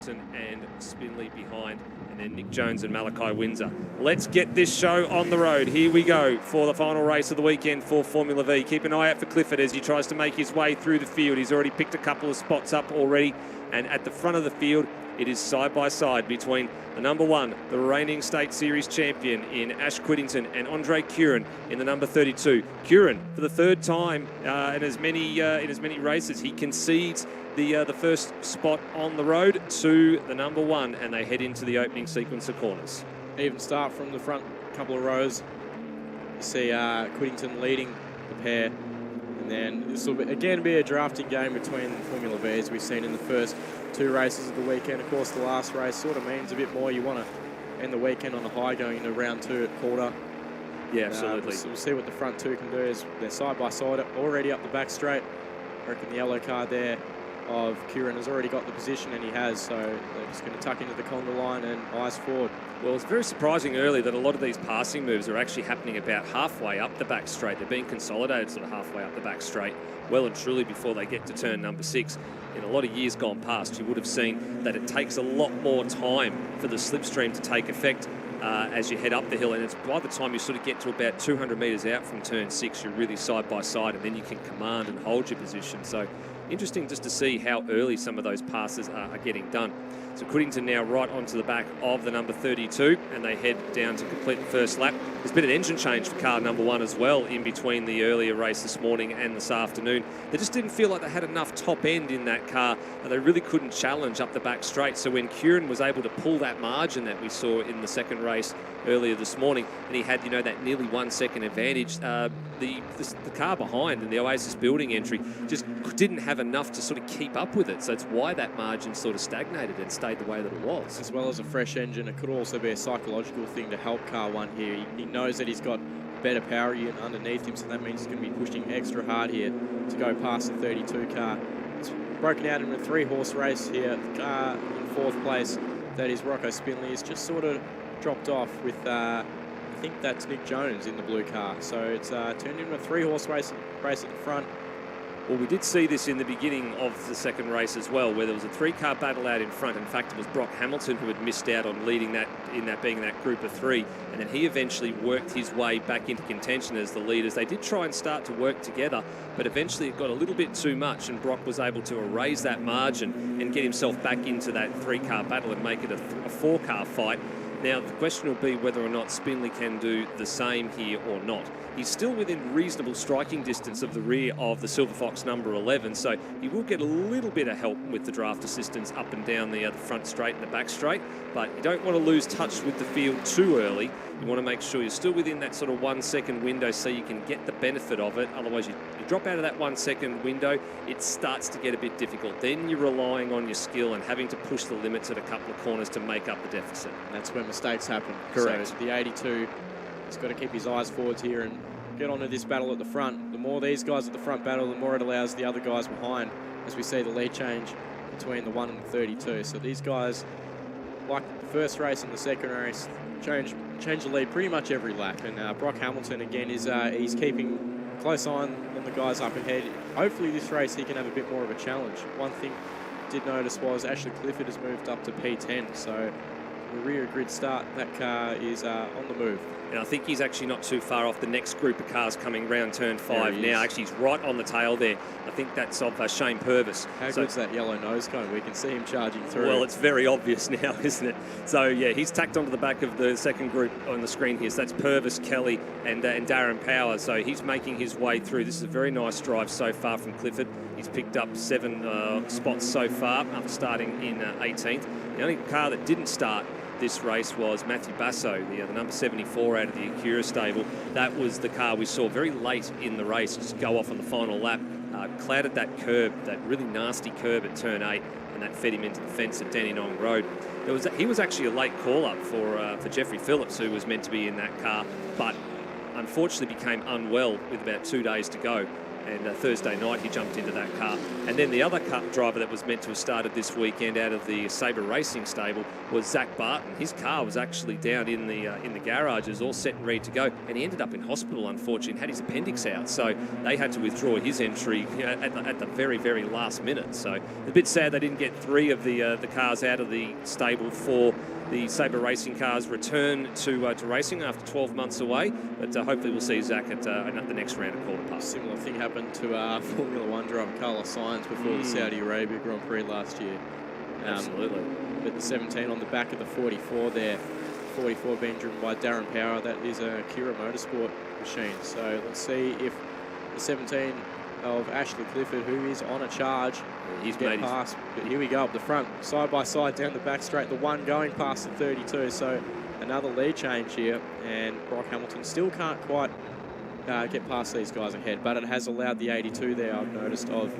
and Spinley behind, and then Nick Jones and Malachi Windsor. Let's get this show on the road. Here we go for the final race of the weekend for Formula V. Keep an eye out for Clifford as he tries to make his way through the field. He's already picked a couple of spots up already, and at the front of the field it is side by side between the number 1, the reigning State Series champion in Ash Quiddington, and Andre Curran in the number 32. Curran, for the third time in as many races, he concedes the first spot on the road to the number 1, and they head into the opening sequence of corners. Even start from the front couple of rows. You see Quiddington leading the pair, and then this will again be a drafting game between Formula V as we've seen in the first 2 races of the weekend. Of course, the last race sort of means a bit more. You want to end the weekend on a high going into round 2 at quarter. Yeah, absolutely. We'll see what the front 2 can do as they're side by side already up the back straight. I reckon the yellow car there of Curran has already got the position, and he has, so they're just going to tuck into the conga line and eyes forward. Well, it's very surprising early that a lot of these passing moves are actually happening about halfway up the back straight. They're being consolidated sort of halfway up the back straight, well and truly before they get to turn number 6. In a lot of years gone past, you would have seen that it takes a lot more time for the slipstream to take effect as you head up the hill, and it's by the time you sort of get to about 200 metres out from turn 6, you're really side by side, and then you can command and hold your position. So interesting just to see how early some of those passes are getting done. So Quiddington now right onto the back of the number 32, and they head down to complete the first lap. There's been an engine change for car number 1 as well in between the earlier race this morning and this afternoon. They just didn't feel like they had enough top end in that car, and they really couldn't challenge up the back straight. So when Curran was able to pull that margin that we saw in the second race earlier this morning, and he had, that nearly 1 second advantage, the car behind in the Oasis building entry just didn't have enough to sort of keep up with it. So it's why that margin sort of stagnated and stayed the way that it was. As well as a fresh engine, it could also be a psychological thing to help car 1 here. He knows that he's got better power unit underneath him, so that means he's going to be pushing extra hard here to go past the 32 car. It's broken out in a 3-horse race here. The car in 4th place, that is Rocco Spinley, is just sort of dropped off with, I think that's Nick Jones in the blue car. So it's turned into a 3-horse race at the front. Well, we did see this in the beginning of the second race as well, where there was a 3-car battle out in front. In fact, it was Brock Hamilton who had missed out on leading that, being that group of 3. And then he eventually worked his way back into contention as the leaders. They did try and start to work together, but eventually it got a little bit too much, and Brock was able to erase that margin and get himself back into that 3-car battle and make it a 4-car fight. Now, the question will be whether or not Spinley can do the same here or not. He's still within reasonable striking distance of the rear of the Silver Fox number 11, so he will get a little bit of help with the draft assistance up and down the front straight and the back straight, but you don't want to lose touch with the field too early. You want to make sure you're still within that sort of 1 second window so you can get the benefit of it. Otherwise, you drop out of that 1 second window, it starts to get a bit difficult. Then you're relying on your skill and having to push the limits at a couple of corners to make up the deficit. And that's where mistakes happen. Correct. So the 82 has got to keep his eyes forwards here and get onto this battle at the front. The more these guys at the front battle, the more it allows the other guys behind, as we see the lead change between the 1 and the 32. So these guys, like the first race and the second race, change the lead pretty much every lap. And Brock Hamilton again is he's keeping close eye on the guys up ahead. Hopefully this race he can have a bit more of a challenge. One thing I did notice was Ashley Clifford has moved up to P10, so the rear grid start, that car is on the move. And I think he's actually not too far off the next group of cars coming round turn 5 now. Actually, he's right on the tail there. I think that's of Shane Purvis. How good's that yellow nose cone? We can see him charging through. Well, it's very obvious now, isn't it? So, yeah, he's tacked onto the back of the second group on the screen here. So that's Purvis, Kelly, and Darren Power. So he's making his way through. This is a very nice drive so far from Clifford. He's picked up 7 spots so far after starting in 18th. The only car that didn't start this race was Matthew Basso, the number 74 out of the Acura stable. That was the car we saw very late in the race just go off on the final lap. Clouded that curb, that really nasty curb at turn 8, and that fed him into the fence at Dandenong Road. He was actually a late call-up for Jeffrey Phillips, who was meant to be in that car, but unfortunately became unwell with about 2 days to go. And Thursday night, he jumped into that car. And then the other driver that was meant to have started this weekend out of the Sabre Racing stable was Zach Barton. His car was actually down in the garages, all set and ready to go. And he ended up in hospital, unfortunately, and had his appendix out. So they had to withdraw his entry at the very, very last minute. So a bit sad they didn't get 3 of the cars out of the stable for the Sabre Racing cars return to racing after 12 months away. But hopefully we'll see Zach at the next round of quarter past. Similar thing happened to Formula One driver Carlos Sainz before the Saudi Arabia Grand Prix last year. Absolutely. But the 17 on the back of the 44 there, 44 being driven by Darren Power, that is a Kira Motorsport machine. So let's see if the 17 of Ashley Clifford, who is on a charge, he's get past. But here we go up the front, side by side down the back straight. The one going past the 32. So another lead change here, and Brock Hamilton still can't quite get past these guys ahead, but it has allowed the 82 there, I've noticed, of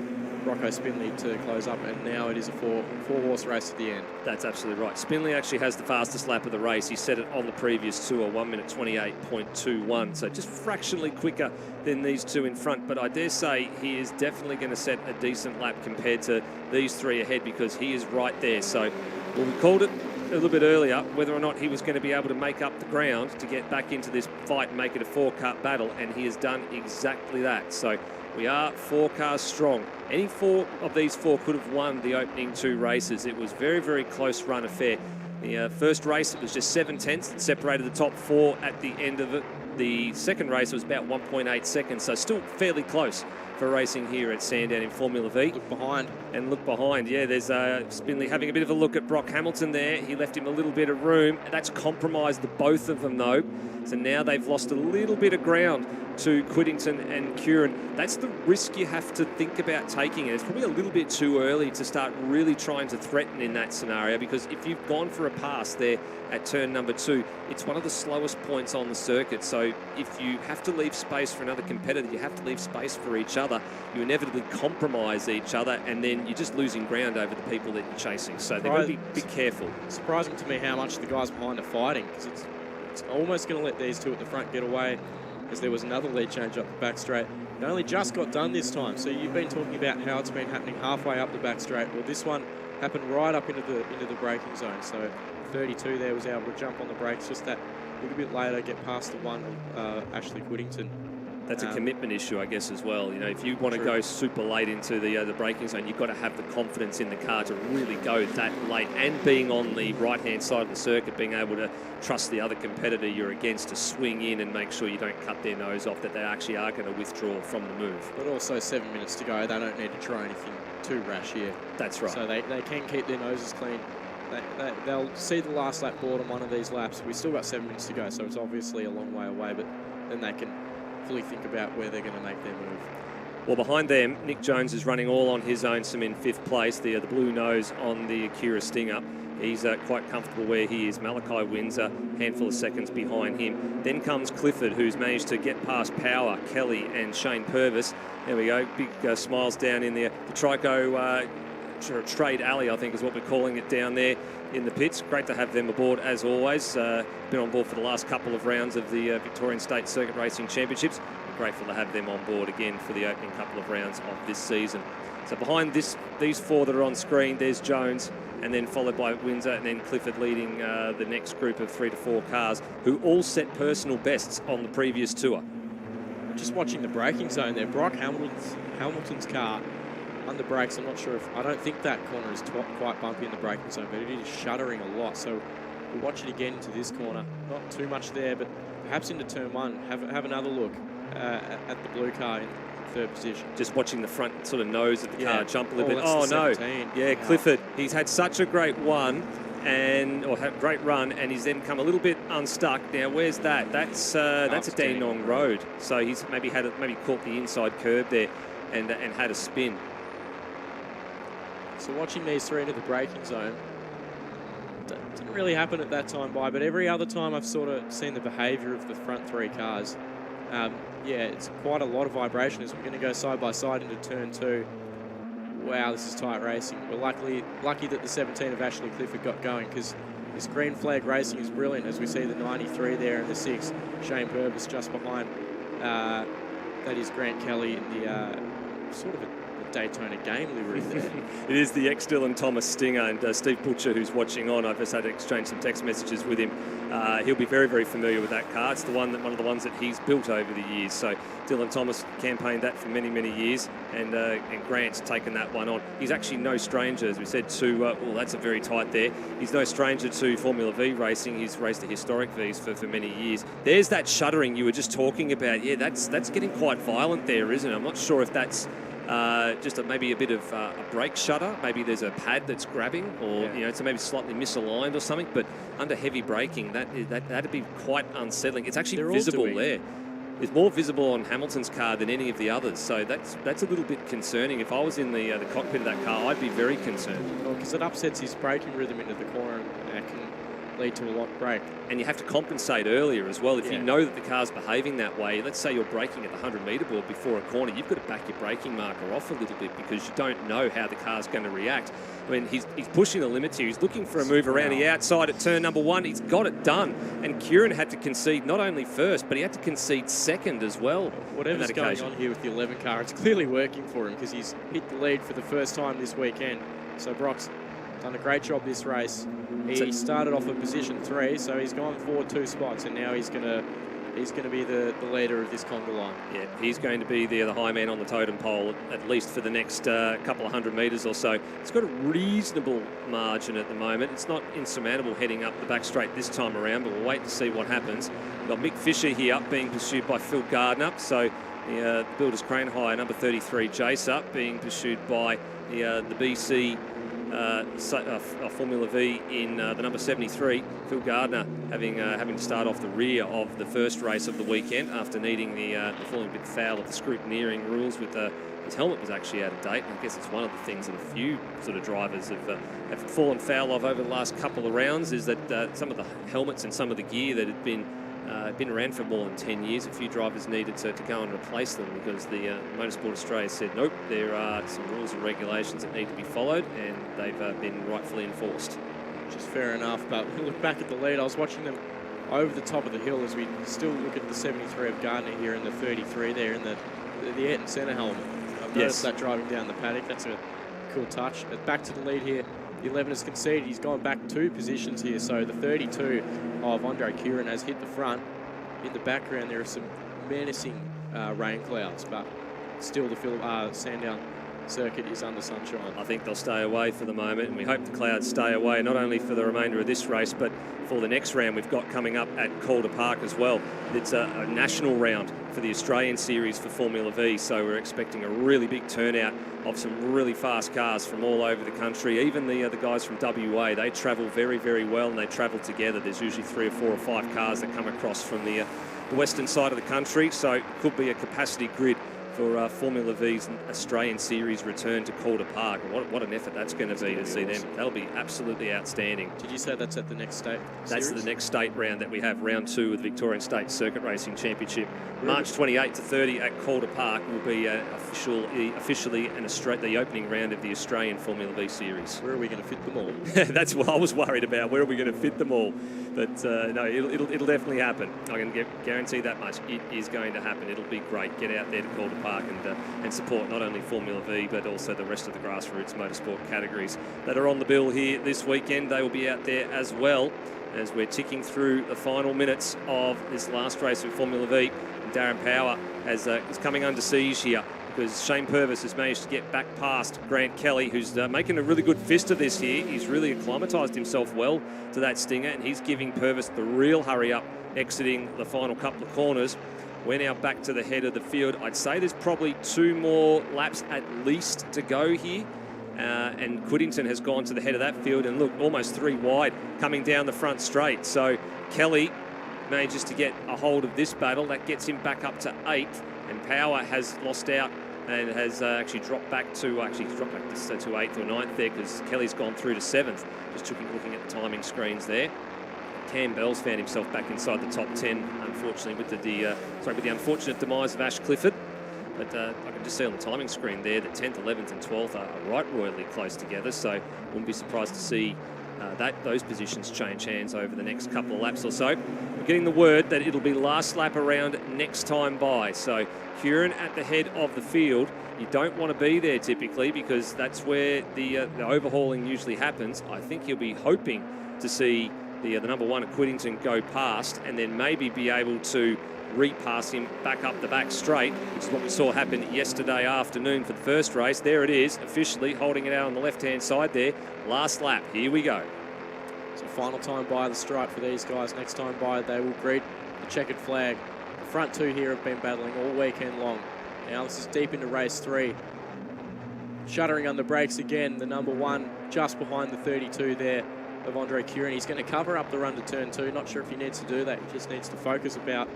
Rocco Spinley to close up, and now it is a four-horse race at the end. That's absolutely right. Spinley actually has the fastest lap of the race. He set it on the previous tour, 1 minute 28.21, so just fractionally quicker than these two in front. But I dare say he is definitely going to set a decent lap compared to these 3 ahead, because he is right there. So well, we called it a little bit earlier whether or not he was going to be able to make up the ground to get back into this fight and make it a 4-car battle, and he has done exactly that. So we are 4 cars strong. Any 4 of these 4 could have won the opening 2 races. It was very, very close run affair. The first race, it was just 7 tenths that separated the top 4 at the end of it. The second race was about 1.8 seconds, so still fairly close for racing here at Sandown in Formula V. Look behind. And look behind, yeah, there's Spinley having a bit of a look at Brock Hamilton there. He left him a little bit of room. That's compromised the both of them, though. So now they've lost a little bit of ground to Whittington and Curran. That's the risk you have to think about taking. And it's probably a little bit too early to start really trying to threaten in that scenario, because if you've gone for a pass there at turn number 2, it's one of the slowest points on the circuit. So if you have to leave space for another competitor, you have to leave space for each other. You inevitably compromise each other, and then you're just losing ground over the people that you're chasing. So they've got to be careful. Surprising to me how much the guys behind are fighting, because it's almost going to let these 2 at the front get away, as there was another lead change up the back straight. It only just got done this time. So you've been talking about how it's been happening halfway up the back straight. Well, this one happened right up into the braking zone. So 32 there was able to jump on the brakes just that little bit later, get past the one of Ashley Whittington. That's a commitment issue, I guess, as well. You know, if you want to go super late into the braking zone, you've got to have the confidence in the car to really go that late, and being on the right-hand side of the circuit, being able to trust the other competitor you're against to swing in and make sure you don't cut their nose off, that they actually are going to withdraw from the move. But also 7 minutes to go. They don't need to try anything too rash here. That's right. So they can keep their noses clean. They'll see the last lap board on one of these laps. We've still got 7 minutes to go, so it's obviously a long way away, but then they can fully think about where they're going to make their move. Well, behind them, Nick Jones is running all on his own, some in 5th place. The blue nose on the Acura Stinger. He's quite comfortable where he is. Malachi wins a handful of seconds behind him. Then comes Clifford, who's managed to get past Power, Kelly and Shane Purvis. There we go, big smiles down in there. The Trico Trade Alley, I think is what we're calling it down there in the pits. Great to have them aboard as always. Been on board for the last couple of rounds of the Victorian State Circuit Racing Championships. Grateful to have them on board again for the opening couple of rounds of this season. So behind these 4 that are on screen, there's Jones, and then followed by Windsor, and then Clifford leading the next group of 3 to 4 cars, who all set personal bests on the previous tour. Just watching the braking zone there, Brock Hamilton's car under brakes. I'm not sure I don't think that corner is quite bumpy in the braking zone, but it is shuddering a lot. So we'll watch it again into this corner. Not too much there, but perhaps into turn 1. Have another look at the blue car in 3rd position. Just watching the front sort of nose of the car jump a little bit. Oh no! 17. Yeah, Clifford. He's had such a great great run, and he's then come a little bit unstuck. Now, where's that? That's a Dandenong Road. So he's maybe caught the inside curb there, and had a spin. So watching these 3 into the braking zone, didn't really happen at that time but every other time I've sort of seen the behaviour of the front 3 cars. Yeah, it's quite a lot of vibration as we're going to go side by side into turn 2. Wow, this is tight racing. We're lucky that the 17 of Ashley Clifford got going, because this green flag racing is brilliant, as we see the 93 there and the 6, Shane Purvis just behind That is Grant Kelly in the sort of a Daytona game livery there. It is the ex-Dylan Thomas Stinger, and Steve Butcher, who's watching on, I've just had to exchange some text messages with him. He'll be very, very familiar with that car. It's one of the ones that he's built over the years. So Dylan Thomas campaigned that for many, many years, and Grant's taken that one on. He's actually no stranger, as we said, to, that's a very tight there. He's no stranger to Formula V racing. He's raced the historic Vs for many years. There's that shuddering you were just talking about. Yeah, that's getting quite violent there, isn't it? I'm not sure if that's just maybe a bit of a brake shudder. Maybe there's a pad that's grabbing, or it's maybe slightly misaligned or something. But under heavy braking, that'd be quite unsettling. It's actually visible there. It's more visible on Hamilton's car than any of the others. So that's a little bit concerning. If I was in the cockpit of that car, I'd be very concerned. Well, because it upsets his braking rhythm into the corner, and it can lead to a locked brake. And you have to compensate earlier as well. If you know that the car's behaving that way, let's say you're braking at the 100-metre board before a corner, you've got to back your braking marker off a little bit because you don't know how the car's going to react. I mean, he's pushing the limits here. He's looking for a move around the outside at turn number 1. He's got it done. And Kieran had to concede not only first, but he had to concede second as well. Whatever's going on here with the 11 car, it's clearly working for him because he's hit the lead for the first time this weekend. So Brock's done a great job this race. He started off at position 3, so he's gone forward 2 spots, and now he's going to be the leader of this conga line. Yeah, he's going to be the high man on the totem pole, at least for the next couple of 100 metres or so. It's got a reasonable margin at the moment. It's not insurmountable heading up the back straight this time around, but we'll wait to see what happens. We've got Mick Fisher here being pursued by Phil Gardner. So the Builders Crane Hire, number 33, Jace up, being pursued by the BC Formula V in the number 73, Phil Gardner, having to start off the rear of the first race of the weekend after needing the falling a bit foul of the scrutineering rules with his helmet was actually out of date. And I guess it's one of the things that a few sort of drivers have fallen foul of over the last couple of rounds, is that some of the helmets and some of the gear that had been around for more than 10 years, a few drivers needed to go and replace them because the Motorsport Australia said, nope, there are some rules and regulations that need to be followed, and they've been rightfully enforced. Which is fair enough, but we'll look back at the lead. I was watching them over the top of the hill as we still look at the 73 of Gardner here and the 33 there in the Ayrton Senna helmet. I've noticed that driving down the paddock. That's a cool touch. But back to the lead here. The 11 has conceded. He's gone back 2 positions here. So the 32 of Andre Kieran has hit the front. In the background, there are some menacing rain clouds, but still the Sandown circuit is under sunshine. I think they'll stay away for the moment, and we hope the clouds stay away, not only for the remainder of this race, but for the next round we've got coming up at Calder Park as well. It's a national round for the Australian series for Formula V, so we're expecting a really big turnout of some really fast cars from all over the country. Even the guys from WA, they travel very, very well, and they travel together. There's usually 3 or 4 or 5 cars that come across from the western side of the country, so it could be a capacity grid for Formula V's Australian Series return to Calder Park. What an effort that's going to be to see them. That'll be absolutely outstanding. Did you say that's at the next state series? That's the next state round that we have, round 2 of the Victorian State Circuit Racing Championship. March 28 to 30 at Calder Park will be officially the opening round of the Australian Formula V Series. Where are we going to fit them all? That's what I was worried about. Where are we going to fit them all? But no, it'll definitely happen. I can guarantee that much. It is going to happen. It'll be great. Get out there to Calder Park and support not only Formula V but also the rest of the grassroots motorsport categories that are on the bill here this weekend. They will be out there as well as we're ticking through the final minutes of this last race of Formula V. And Darren Power is coming under siege here because Shane Purvis has managed to get back past Grant Kelly, who's making a really good fist of this here. He's really acclimatised himself well to that Stinger, and he's giving Purvis the real hurry up exiting the final couple of corners. We're now back to the head of the field. I'd say there's probably 2 more laps at least to go here. And Quiddington has gone to the head of that field, and look, almost 3 wide coming down the front straight. So Kelly manages to get a hold of this battle. That gets him back up to 8th, and Power has lost out and has actually dropped back to 8th or 9th there because Kelly's gone through to 7th. Just looking at the timing screens there. Cam Bell's found himself back inside the top 10, unfortunately, with the unfortunate demise of Ash Clifford. But I can just see on the timing screen there that 10th, 11th and 12th are right royally close together, so wouldn't be surprised to see those positions change hands over the next couple of laps or so. We're getting the word that it'll be last lap around next time by. So Kieran at the head of the field. You don't want to be there typically because that's where the overhauling usually happens. I think you'll be hoping to see the number one at Quiddington go past and then maybe be able to repass him back up the back straight, which is what we saw happen yesterday afternoon for the first race. There it is, officially holding it out on the left-hand side there. Last lap, here we go. So final time by the stripe for these guys. Next time by, they will greet the checkered flag. The front two here have been battling all weekend long. Now this is deep into race 3. Shuddering under brakes again, the number one just behind the 32 there of Andre Kieran. He's going to cover up the run to turn 2. Not sure if he needs to do that. He just needs to focus about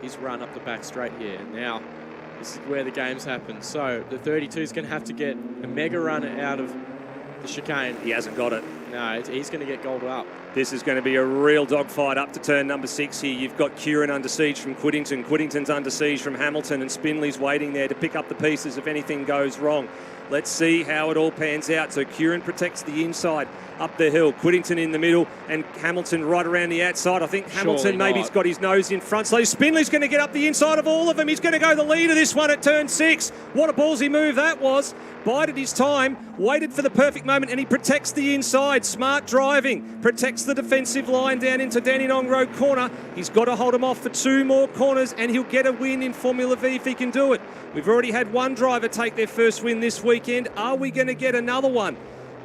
his run up the back straight here. And now this is where the games happen. So the 32 is going to have to get a mega run out of the chicane. He hasn't got it. No, he's going to get gold up. This is going to be a real dogfight up to turn number 6 here. You've got Kieran under siege from Quiddington. Quiddington's under siege from Hamilton, and Spindley's waiting there to pick up the pieces if anything goes wrong. Let's see how it all pans out. So Kieran protects the inside up the hill. Quiddington in the middle and Hamilton right around the outside. I think Hamilton maybe's got his nose in front. So Spindley's going to get up the inside of all of them. He's going to go the lead of this one at turn 6. What a ballsy move that was. Bided his time, waited for the perfect moment, and he protects the inside. Smart driving. Protects the defensive line down into Dandenong Road corner. He's got to hold him off for 2 more corners, and he'll get a win in Formula V if he can do it. We've already had one driver take their first win this weekend. Are we going to get another one?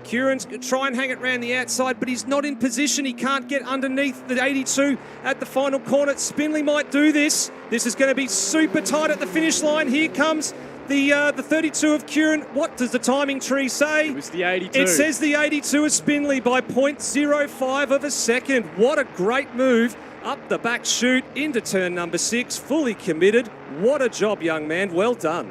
Kieran's going to try and hang it round the outside, but he's not in position. He can't get underneath the 82 at the final corner. Spindley might do this. This is going to be super tight at the finish line. Here comes the 32 of Kieran. What does the timing tree say? It was the 82. It says the 82 of Spindley by 0.05 of a second. What a great move. Up the back chute into turn number 6, fully committed. What a job, young man. Well done.